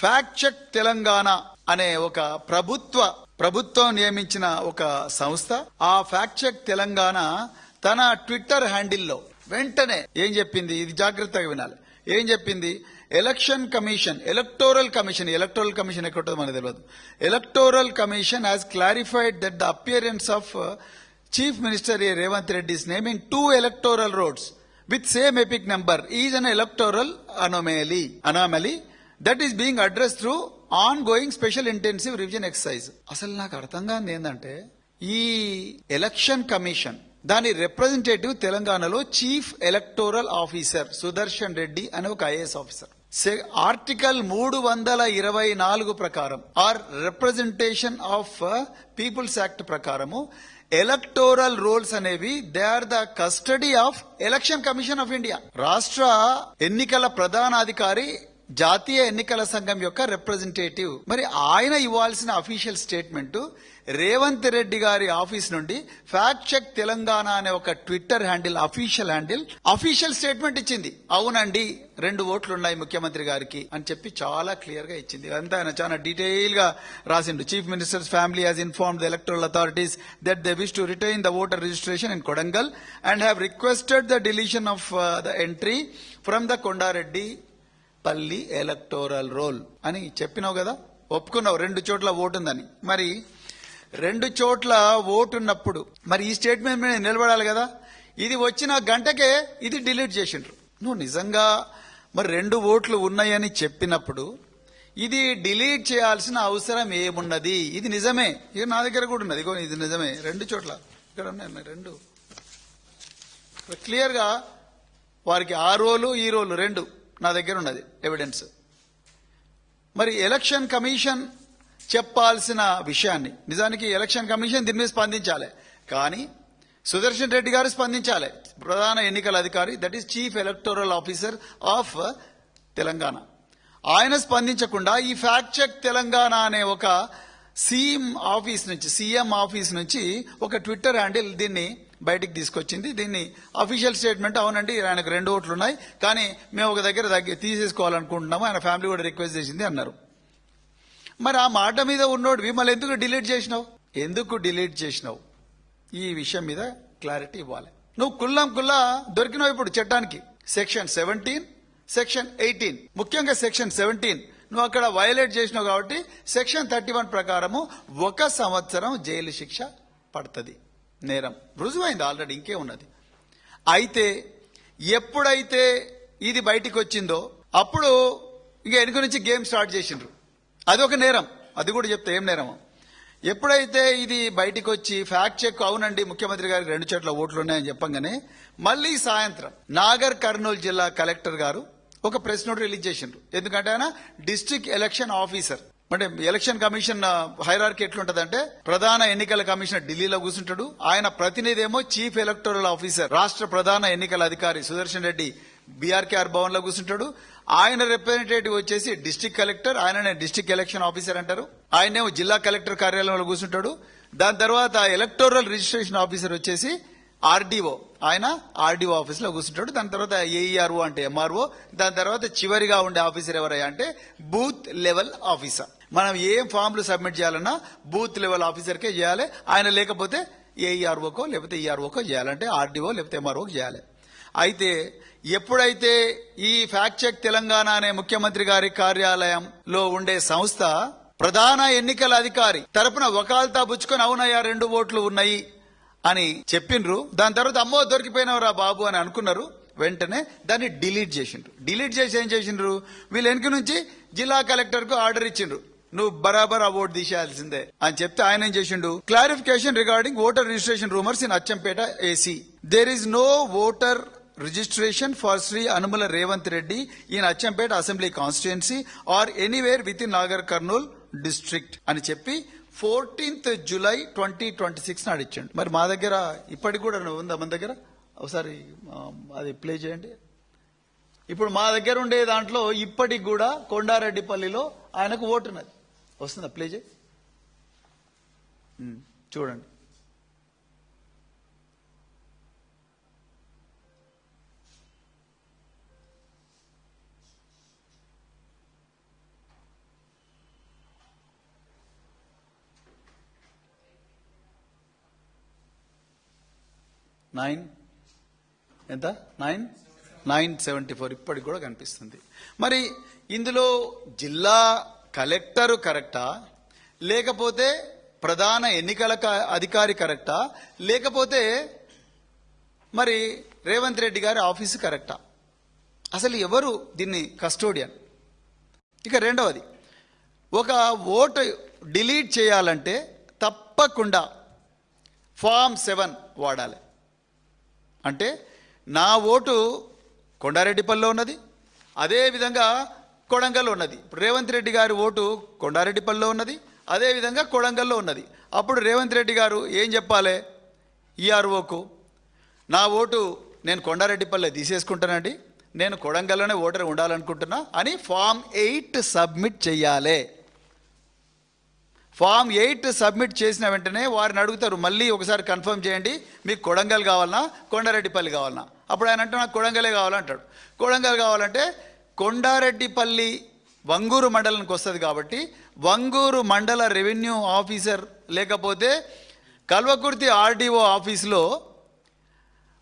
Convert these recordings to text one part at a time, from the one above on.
Fact check Telangana అనే ఒక ప్రభుత్వం నియమించిన ఒక సంస్థ, ఆ ఫ్యాక్ట్ చెక్ తెలంగాణ తన ట్విట్టర్ హ్యాండిల్లో వెంటనే ఏం చెప్పింది, ఇది జాగ్రత్తగా వినాలి. ఏం చెప్పింది, ఎలక్టోరల్ కమిషన్ ఎక్కడ మనకు తెలియదు. Electoral commission has clarified that the appearance of chief minister Revanth Reddy is naming 2 electoral roads with same epic number is an electoral anomaly that is being addressed through ongoing special intensive revision exercise. అసలు నాకు అర్థం కాదు ఏంటంటే, ఈ election commission దాని representative తెలంగాణలో chief electoral officer Sudarshan Reddy అనే ఒక ఐఏఎస్ ఆఫీసర్. ఆర్టికల్ 324 ప్రకారం or representation of peoples act ప్రకారము ఎలక్టోరల్ రోల్స్ అనేవి they are the custody of election commission of India. రాష్ట్ర ఎన్నికల ప్రధానాధికారి జాతీయ ఎన్నికల సంఘం యొక్క రిప్రజెంటేటివ్. మరి ఆయన ఇవ్వాల్సిన అఫీషియల్ స్టేట్మెంట్ రేవంత్ రెడ్డి గారి ఆఫీస్ నుండి ఫ్యాక్ట్ చెక్ తెలంగాణ అనే ఒక ట్విట్టర్ అఫీషియల్ స్టేట్మెంట్ ఇచ్చింది. అవునండి 2 ఓట్లు ఉన్నాయి ముఖ్యమంత్రి గారికి అని చెప్పి చాలా క్లియర్ గా ఇచ్చింది. అంతా ఆయన చాలా డీటెయిల్ గా రాసిండు. Chief ministers family has informed the electoral authorities that they wish to retain the voter registration in Kodangal and have requested the deletion of the entry from the Kondareddy పల్లి ఎలక్టోరల్ రోల్ అని చెప్పినావు కదా, ఒప్పుకున్నావు 2 చోట్ల ఓటుందని. మరి 2 చోట్ల ఓటున్నప్పుడు మరి ఈ స్టేట్మెంట్ మీద నిలబడాలి కదా. ఇది వచ్చిన గంటకే ఇది డిలీట్ చేసిండ్రు. నువ్వు నిజంగా మరి 2 ఓట్లు ఉన్నాయని చెప్పినప్పుడు ఇది డిలీట్ చేయాల్సిన అవసరం ఏమున్నది? ఇది నిజమే, ఇది నా దగ్గర కూడా ఉన్నది. ఇది నిజమే, 2 చోట్ల ఇక్కడ ఉన్నాయి 2 క్లియర్ గా వారికి ఆ రోలు ఈ రోలు 2 నా దగ్గర ఉన్నది ఎవిడెన్స్. మరి ఎలక్షన్ కమిషన్ చెప్పాల్సిన విషయాన్ని, నిజానికి ఎలక్షన్ కమిషన్ దీని మీద స్పందించాలి, కానీ సుదర్శన్ రెడ్డి గారు స్పందించాలి, ప్రధాన ఎన్నికల అధికారి, that is chief electoral officer of Telangana. ఆయన స్పందించకుండా ఈ ఫ్యాక్ట్ చెక్ తెలంగాణ అనే ఒక సీఎం ఆఫీస్ నుంచి ఒక ట్విట్టర్ హ్యాండిల్ దీన్ని బయటికి తీసుకొచ్చింది. దీన్ని అఫీషియల్ స్టేట్మెంట్, అవునండి ఆయనకు 2 ఓట్లు ఉన్నాయి కానీ మేము ఒక దగ్గర తీసేసుకోవాలనుకుంటున్నాము, ఆయన ఫ్యామిలీ కూడా రిక్వెస్ట్ చేసింది అన్నారు. మరి ఆ మాట మీద ఉన్నోడివి మళ్ళీ ఎందుకు డిలీట్ చేసినావు? ఈ విషయం మీద క్లారిటీ ఇవ్వాలి. నువ్వు కుల్లా దొరికినావు ఇప్పుడు చట్టానికి. సెక్షన్ 17, సెక్షన్ 18, ముఖ్యంగా సెక్షన్ 17 నువ్వు అక్కడ వయలేట్ చేసినావు కాబట్టి సెక్షన్ 31 ప్రకారము 1 సంవత్సరం జైలు శిక్ష పడుతుంది. నేరం రుజువైంది ఆల్రెడీ, ఇంకే ఉన్నది. అయితే ఎప్పుడైతే ఇది బయటికి వచ్చిందో అప్పుడు ఇంకా వెనుక నుంచి గేమ్ స్టార్ట్ చేసిండ్రు. అది ఒక నేరం, అది కూడా చెప్తే ఏం నేరం. ఎప్పుడైతే ఇది బయటికి వచ్చి ఫ్యాక్ట్ చెక్ అవునండి ముఖ్యమంత్రి గారికి 2 చోట్ల ఓట్లు ఉన్నాయని చెప్పంగానే మళ్ళీ సాయంత్రం నాగర్ కర్నూలు జిల్లా కలెక్టర్ గారు ఒక ప్రెస్ నోట్ రిలీజ్ చేసిండ్రు. ఎందుకంటే ఆయన డిస్ట్రిక్ట్ ఎలక్షన్ ఆఫీసర్. అంటే ఎలక్షన్ కమిషన్ హైరార్కీ ఎట్లుంటదంటే, ప్రధాన ఎన్నికల కమిషనర్ ఢిల్లీలో కూర్చుంటాడు, ఆయన ప్రతినిధి ఏమో చీఫ్ ఎలక్టోరల్ ఆఫీసర్ రాష్ట్ర ప్రధాన ఎన్నికల అధికారి సుదర్శన్ రెడ్డి బీఆర్కేఆర్ భవన్ లో కూర్చుంటాడు. ఆయన రిప్రజెంటేటివ్ వచ్చేసి డిస్ట్రిక్ట్ కలెక్టర్, ఆయననే డిస్ట్రిక్ట్ ఎలక్షన్ ఆఫీసర్ అంటారు. ఆయనేమో జిల్లా కలెక్టర్ కార్యాలయంలో కూర్చుంటాడు. దాని తర్వాత ఎలక్టోరల్ రిజిస్ట్రేషన్ ఆఫీసర్ వచ్చేసి ఆర్డీఓ, ఆయన ఆర్డీఓ ఆఫీస్ లో కూర్చుంటాడు. దాని తర్వాత ఏఈఆర్ఓ అంటే ఎంఆర్ఓ, దాని తర్వాత చివరిగా ఉండే ఆఫీసర్ ఎవరయ్యా అంటే బూత్ లెవెల్ ఆఫీసర్. మనం ఏం ఫామ్లు సబ్మిట్ చేయాలన్నా బూత్ లెవెల్ ఆఫీసర్కే చేయాలి. ఆయన లేకపోతే ఏఈఆర్ఓకో లేకపోతే ఈఆర్ఓకో చేయాలంటే ఆర్డీఓ లేకపోతే ఎంఆర్ఓకి చేయాలి. అయితే ఎప్పుడైతే ఈ ఫ్యాక్ట్ చెక్ తెలంగాణ అనే ముఖ్యమంత్రి గారి కార్యాలయంలో ఉండే సంస్థ ప్రధాన ఎన్నికల అధికారి తరపున వకాల్తా పుచ్చుకొని అవునయ్యా 2 ఓట్లు ఉన్నాయి అని చెప్పిండ్రు. దాని తర్వాత అమ్మో దొరికిపోయినవరా బాబు అని అనుకున్నారు. వెంటనే దాన్ని డిలీట్ చేసి ఏం చేసిండ్రు, వీళ్ళ వెనక నుంచి జిల్లా కలెక్టర్ కు ఆర్డర్ ఇచ్చిండ్రు, నువ్వు బరాబర్ ఆ ఓటు తీసేయాల్సిందే అని చెప్తే ఆయన ఏం చేసిండు, clarification regarding voter registration rumours in Achampet AC. There is no voter registration for Sri Anumala Revanth Reddy in Acchampet Assembly Constituency or anywhere within Nagar Karnool district అని చెప్పి 14th July 2026 నాడు ఇచ్చాడు. మరి మా దగ్గర ఇప్పటికి కూడా ఉందా? మన దగ్గర ఒకసారి అది ప్లే చేయండి. ఇప్పుడు మా దగ్గర ఉండే దాంట్లో ఇప్పటికి కూడా కొండారెడ్డిపల్లిలో ఆయనకు ఓటున్నది. వస్తుందా? ప్లే చేయి చూడండి. 9 ఎంత 974 ఇప్పటికి కూడా కనిపిస్తుంది. మరి ఇందులో జిల్లా కలెక్టర్ కరెక్టా, లేకపోతే ప్రధాన ఎన్నికల అధికారి కరెక్టా, లేకపోతే మరి రేవంత్ రెడ్డి గారి ఆఫీసు కరెక్టా? అసలు ఎవరు దీన్ని కస్టోడియన్? ఇక రెండవది, ఒక ఓటు డిలీట్ చేయాలంటే తప్పకుండా ఫామ్ 7 వాడాలి. అంటే నా ఓటు కొండారెడ్డిపల్లిలో ఉన్నది, అదేవిధంగా కొడంగల్లో ఉన్నది. ఇప్పుడు రేవంత్ రెడ్డి గారి ఓటు కొండారెడ్డిపల్లిలో ఉన్నది, అదేవిధంగా కొడంగల్లో ఉన్నది. అప్పుడు రేవంత్ రెడ్డి గారు ఏం చెప్పాలి ఈఆర్ఓకు? నా ఓటు నేను కొండారెడ్డిపల్లి తీసేసుకుంటానండి, నేను కొడంగల్లోనే ఓటర్ ఉండాలనుకుంటున్నా అని ఫామ్ 8 సబ్మిట్ చేయాలి. ఫామ్ 8 సబ్మిట్ చేసిన వెంటనే వారిని అడుగుతారు, మళ్ళీ ఒకసారి కన్ఫర్మ్ చేయండి, మీకు కొడంగల్ కావాలన్నా కొండారెడ్డిపల్లి కావాలన్నా? అప్పుడు ఆయన అంటే నాకు కొడంగలే కావాలంటాడు. కొడంగల్ కావాలంటే కొండారెడ్డిపల్లి వంగూరు మండలానికి వస్తుంది కాబట్టి వంగూరు మండల రెవెన్యూ ఆఫీసర్ లేకపోతే కల్వకుర్తి ఆర్డీఓ ఆఫీస్లో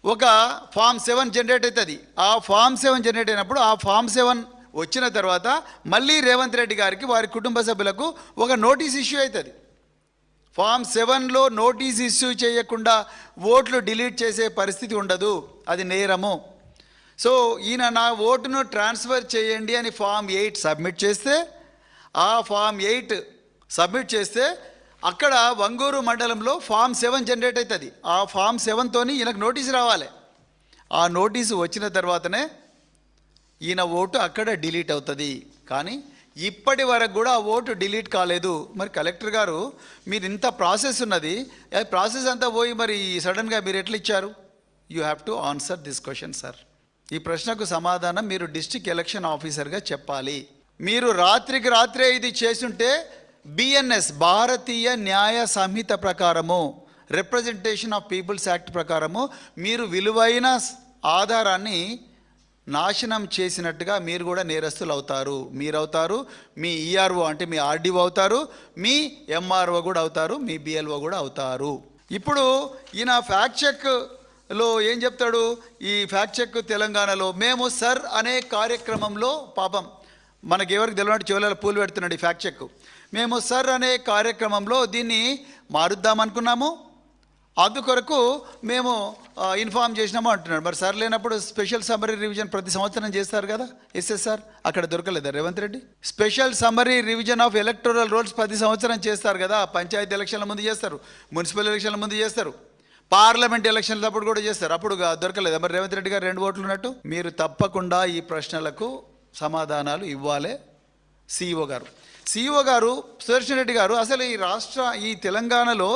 ఒక ఫామ్ 7 జనరేట్ అవుతుంది. ఆ ఫామ్ 7 జనరేట్ అయినప్పుడు ఆ ఫామ్ 7 వచ్చిన తర్వాత మళ్ళీ రేవంత్ రెడ్డి గారికి వారి కుటుంబ సభ్యులకు ఒక నోటీస్ ఇష్యూ అవుతుంది. ఫామ్ 7లో నోటీస్ ఇష్యూ చేయకుండా ఓట్లు డిలీట్ చేసే పరిస్థితి ఉండదు, అది నేరము. సో ఈయన నా ఓటును ట్రాన్స్ఫర్ చేయండి అని ఫామ్ 8 సబ్మిట్ చేస్తే, ఆ ఫామ్ 8 సబ్మిట్ చేస్తే అక్కడ వంగూరు మండలంలో ఫామ్ 7 జనరేట్ అవుతుంది. ఆ ఫామ్ 7తోని ఈయనకు నోటీసు రావాలి. ఆ నోటీసు వచ్చిన తర్వాతనే ఈయన ఓటు అక్కడ డిలీట్ అవుతుంది. కానీ ఇప్పటి వరకు కూడా ఆ ఓటు డిలీట్ కాలేదు. మరి కలెక్టర్ గారు, మీరు ఇంత ప్రాసెస్ ఉన్నది, ప్రాసెస్ అంతా పోయి మరి సడన్గా మీరు ఎట్లా ఇచ్చారు? You have to answer this question sir. ఈ ప్రశ్నకు సమాధానం మీరు డిస్ట్రిక్ట్ ఎలక్షన్ ఆఫీసర్గా చెప్పాలి. మీరు రాత్రికి రాత్రే ఇది చేసుంటే బిఎన్ఎస్ భారతీయ న్యాయ సంహిత ప్రకారము, రిప్రజెంటేషన్ ఆఫ్ పీపుల్స్ యాక్ట్ ప్రకారము మీరు విలువైన ఆధారాన్ని నాశనం చేసినట్టుగా మీరు కూడా నేరస్తులు అవుతారు. మీరు అవుతారు, మీ ఈఆర్ఓ అంటే మీ ఆర్డీఓ అవుతారు, మీ ఎంఆర్ఓ కూడా అవుతారు, మీ బిఎల్ఓ కూడా అవుతారు. ఇప్పుడు ఈయన ఫ్యాక్ట్ చెక్లో ఏం చెప్తాడు? ఈ ఫ్యాక్ట్ చెక్ తెలంగాణలో మేము సర్ అనే కార్యక్రమంలో, పాపం మనకి ఎవరికి తెలియనట్టు చెవులలో పూలు పెడుతున్నాడు ఈ ఫ్యాక్ట్ చెక్. మేము సర్ అనే కార్యక్రమంలో దీన్ని మారుద్దామనుకున్నాము, అందుకొరకు మేము ఇన్ఫార్మ్ చేసినాము అంటున్నాడు. మరి సార్ లేనప్పుడు స్పెషల్ సమ్మరీ రివిజన్ ప్రతి సంవత్సరం చేస్తారు కదా ఎస్ఎస్ఆర్, అక్కడ దొరకలేదా Revanth Reddy? Special summary revision of electoral rolls ప్రతి సంవత్సరం చేస్తారు కదా. పంచాయతీ ఎలక్షన్ల ముందు చేస్తారు, మున్సిపల్ ఎలక్షన్ల ముందు చేస్తారు, పార్లమెంట్ ఎలక్షన్ల అప్పుడు కూడా చేస్తారు. అప్పుడు దొరకలేదా మరి రేవంత్ రెడ్డి గారు 2 ఓట్లు ఉన్నట్టు? మీరు తప్పకుండా ఈ ప్రశ్నలకు సమాధానాలు ఇవ్వాలి. సిఇఓ గారు సుదర్శన్ రెడ్డి గారు, అసలు ఈ తెలంగాణలో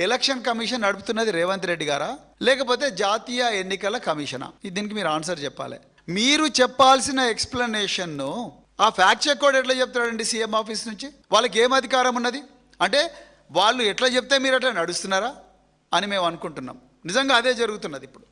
ఎలక్షన్ కమిషన్ నడుపుతున్నది రేవంత్ రెడ్డి గారా, లేకపోతే జాతీయ ఎన్నికల కమిషనా? దీనికి మీరు ఆన్సర్ చెప్పాలి. మీరు చెప్పాల్సిన ఎక్స్ప్లెనేషన్ను ఆ ఫ్యాక్ట్ చెక్ కూడా ఎట్లా చెప్తాడండి సీఎం ఆఫీస్ నుంచి? వాళ్ళకి ఏం అధికారం ఉన్నది? అంటే వాళ్ళు ఎట్లా చెప్తే మీరు అట్లా నడుస్తున్నారా అని మేము అనుకుంటున్నాం. నిజంగా అదే జరుగుతున్నది ఇప్పుడు.